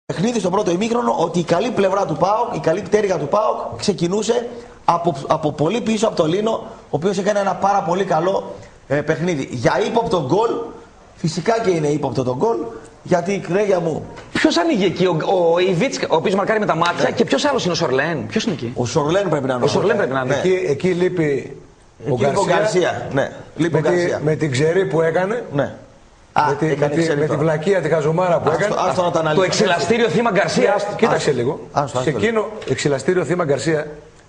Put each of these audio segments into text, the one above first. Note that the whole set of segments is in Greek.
Παιχνίδι στο πρώτο ημίχρονο ότι η καλή πλευρά του ΠΑΟΚ, η καλή πτέρυγα του ΠΑΟΚ ξεκινούσε από πολύ πίσω από το Λίνο, ο οποίος έκανε ένα πάρα πολύ καλό παιχνίδι. Για ύποπτο γκολ, φυσικά και είναι ύποπτο το γκολ, γιατί η κρέγια μου. Ποιος ανοίγει εκεί, ο Ιβίτς, ο οποίος μαρκάρει με τα μάτια, και ποιος άλλος είναι ο Σορλέν? Ποιος είναι εκεί? Ο Σορλέν πρέπει να είναι. Ο Σορλέν πρέπει να είναι. Εκεί λείπει ο Γκαρσία. Ναι, λείπει ο Γκαρσία. Με την ξερή που έκανε. Ναι. Με τη βλακεία, τη χαζομάρα που έκανε. Το εξυλαστήριο θύμα Γκαρσία. Κοίταξε λίγο. Σε εκείνο εξυλαστήριο θύμα Γκαρσία.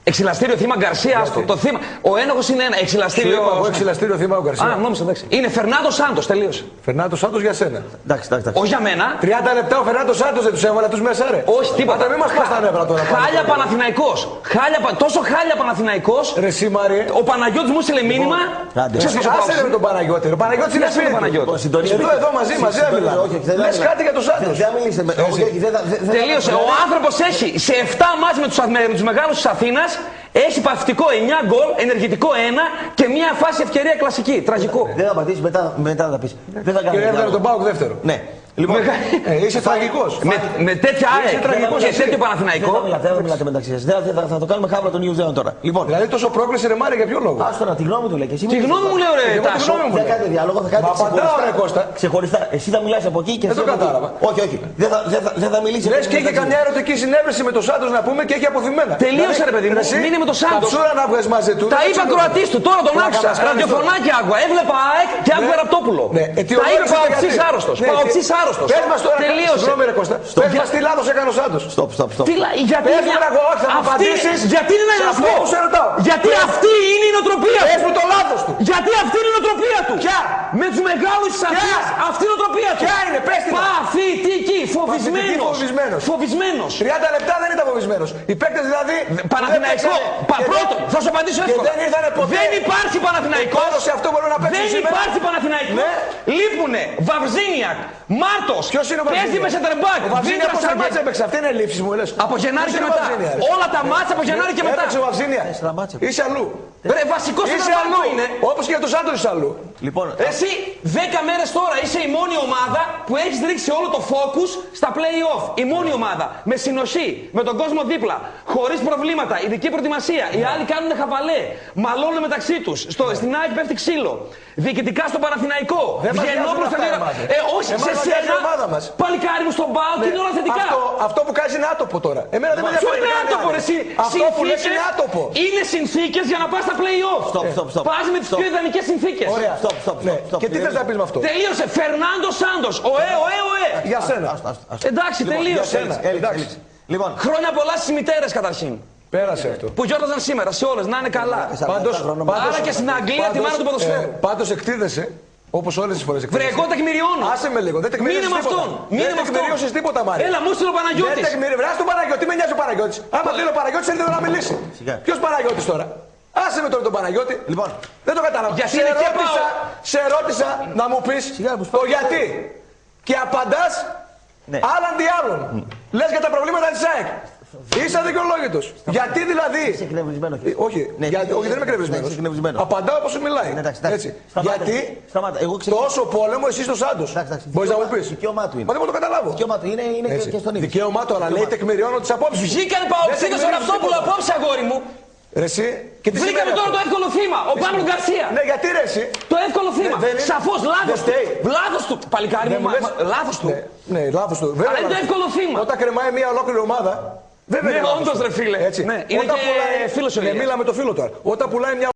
Εξυλαστήριο θύμα Γκαρσία, το θύμα. Ο ένοχος είναι ένα εξυλαστήριο. Εγώ εξυλαστήριο θύμα ο Γκαρσία. Α, νόμιζα, εντάξει. Είναι Φερνάντο Σάντος, τελείωσε. Φερνάντο Σάντος για σένα. Εντάξει. Όχι για μένα. 30 λεπτά ο Φερνάντο Σάντος δεν τους έβαλε τους μέσα, ρε. Όχι, τίποτα. Μην μας πας τα νεύρα τώρα. Χάλια Παναθηναϊκός. Τόσο χάλια Παναθηναϊκός. Ρε εσύ Μάριε. Ο Παναγιώτης μου έστειλε μήνυμα. Άσε με τον Παναγιώτη. Ο Παναγιώτης είναι σπίτι. Εδώ μαζί έμειλα. Λες κάτι για τον Σάντος. Τελείωσε. Ο άνθρωπος έχει σε 7 μάτς με τους μεγάλους της Αθήνας. Έχει παθητικό 9 γκολ, ενεργητικό 1 και μια φάση ευκαιρία κλασική. Τραγικό. Δεν θα πατήσει, μετά θα πει. Δεν θα κάνει. Και έβγαλε τον ΠΑΟΚ δεύτερο. Ναι. Λοιπόν, είσαι τραγικός. Με τέτοια ΑΕΚ και τέτοιο Παναθηναϊκό. Δεν μιλάτε μεταξύ σας. Θα το κάνουμε χάβρα τον Ιουδαίων τώρα. Λοιπόν, δηλαδή τόσο πρόκληση ρε Μάρια για ποιο λόγο? Άστο να τη γνώμη του λέει. Τη γνώμη μου λέω ρε Τάσο. Δεν κάνετε διάλογο, θα κάνετε ξεχωριστά. Εσύ θα μιλάς από εκεί και δεν το κατάλαβα. Όχι. Δεν θα μιλήσει. Λες και είχε καμιά ερωτική συνέβρεση με τον Σάντος να πούμε και έχει αποθυμένα. Τελείωσε ρε παιδί μου. Μείνε με τον Σάντος. Καψούρα να βγες μαζί του. Τα είπα Κροατής του, τώρα τον άκουσα. Ραδιοφωνάκι άκουγα. Έβλεπα ΑΕΚ και άκουγα Ραπτόπουλο. Τα είπε Παοξής άρρωστος. Παοξής άρρωστος. Τελείωσε. Συγγνώμη ρε Κώστα. Πες μας τι λάθος έκανε ο Σάντος. Στοπ. Γιατί είναι ένα λάθος. Γιατί αυτή είναι η νοοτροπία του. Πες μου το λάθος του. Γιατί αυτή είναι η νοοτροπία του. Ποια? Με τους μεγάλους της Αθήνας. Αυτή είναι η νοοτροπία του. Ποια είναι, πες την. Παθητική. Φοβισμένος. 30 λεπτά δεν ήταν φοβισμένος. Οι παίκτες δηλαδή. Παναθηναϊκό. Πρώτον, θα σου απαντήσω εύκολα. Δεν υπάρχει Παναθηναϊκό. Δεν υπάρχει Παναθηναϊκό. Λείπουνε Βαυζίνιακ, Μάρτος. Ποιος είναι ο Βαυζίνιακ? Παίζει με σεντερμπάκ. Ο Βαυζίνιακ πόσα μάτσα έπαιξε? Αυτή είναι λήψη μου λες. Από Γενάρη και μετά. Όλα τα μάτσα από Γενάρη και μετά. Έπαιξε ο Βαυζίνιακ. Είσαι αλλού. Βασικός είναι. Όπως και για τον Σάντος είσαι αλλού. Λοιπόν, εσύ 10 μέρες τώρα είσαι η μόνη ομάδα που έχεις ρίξει όλο το focus στα play-off. Η μόνη ομάδα. Με συνοχή, με τον κόσμο δίπλα, χωρίς προβλήματα, ειδική προετοιμασία. Οι άλλοι κάνουν χαβαλέ. Μαλώνουν μεταξύ τους. Στην ΑΕΚ πέφτει ξύλο. Διοικητικά στο Παναθηναϊκό. Βγαινόπλος στο όχι, σε σένα. Παλικάρι μου στον ΠΑΟΚ και είναι όλα θετικά. Αυτό που κάνεις είναι άτοπο τώρα. Εμένα δεν με ενδιαφέρει. Ποιο είναι άτοπο, εσύ? Αυτό που λες είναι άτοπο. Είναι συνθήκες για να πας στα play-off. Πας με τις πιο ιδανικές συνθήκες. Ωραία, stop. Και τι θες να πεις με αυτό? Τελείωσε. Φερνάντο Σάντος. Ωε. Για σένα. Εντάξει, τελείωσε. Λοιπόν, χρόνια πολλά στις μητέρες καταρχήν. Πέρασε αυτό. Που γιόρταζαν σήμερα, σε όλες, να είναι καλά. Άρα και στην Αγγλία τη μάνα του ποδοσφαίρου. Πάντως εκτίδεσαι, όπως όλες τις φορές εκτίδεσαι. Βρε, εγώ τεκμηριώνω. Άσε με λίγο, δεν τεκμηριώσεις τίποτα. Μείνε με αυτόν. Δεν τεκμηριώσεις τίποτα, Μάρια. Έλα, μου στείλε ο Παναγιώτης. Βρες τον Παναγιώτη, με νοιάζει ο Παναγιώτης. Άμα θέλει ο Παναγιώτης, έρθει εδώ να μιλήσει. Ποιος Παναγιώτης τώρα? Άσε με τώρα τον Παναγιώτη. Λοιπόν, δεν το κατάλαβα. Σε ρώτησα να μου πεις το γιατί. Και απαντάς άλλαν δι' άλλων. Λες για τα προβλήματα της ΑΕΚ. Είσαι αδικαιολόγητος. Γιατί δηλαδή. Είσαι εκνευρισμένο. Όχι, όχι, δεν είμαι εκνευρισμένος. Απαντάω όπως σου μιλάει. Έτσι. Γιατί τόσο πόλεμο εσύ στο Σάντος. Μπορείς να μου πεις? Δικαίωμά του είναι. Μα δεν μπορώ να το καταλάβω. Δικαίωμά του είναι και στον ίδιο. Δικαίωμά του, αλλά λέει τεκμηριώνω τις απόψεις. Βγήκανε Παοξίδες στο Ραπτόπουλο απόψε, αγόρι μου. Ρε εσύ. Βρήκαμε τώρα το εύκολο θύμα, ο Παύλο Γκαρσία. Ναι, γιατί ρε εσύ. Το εύκολο θύμα. Σαφώς λάθος του. Λάθος του. Παλικάρι μου, λάθος του. Ναι, λάθος του. Αλλά είναι το εύκολο θύμα. Όταν κρεμάει μια ολόκληρη ομάδα. Ναι, όντως ρε φίλε. Έτσι. Είναι και φίλος ο Ηλίας. Μίλα με το φίλο τώρα. Όταν πουλάει μια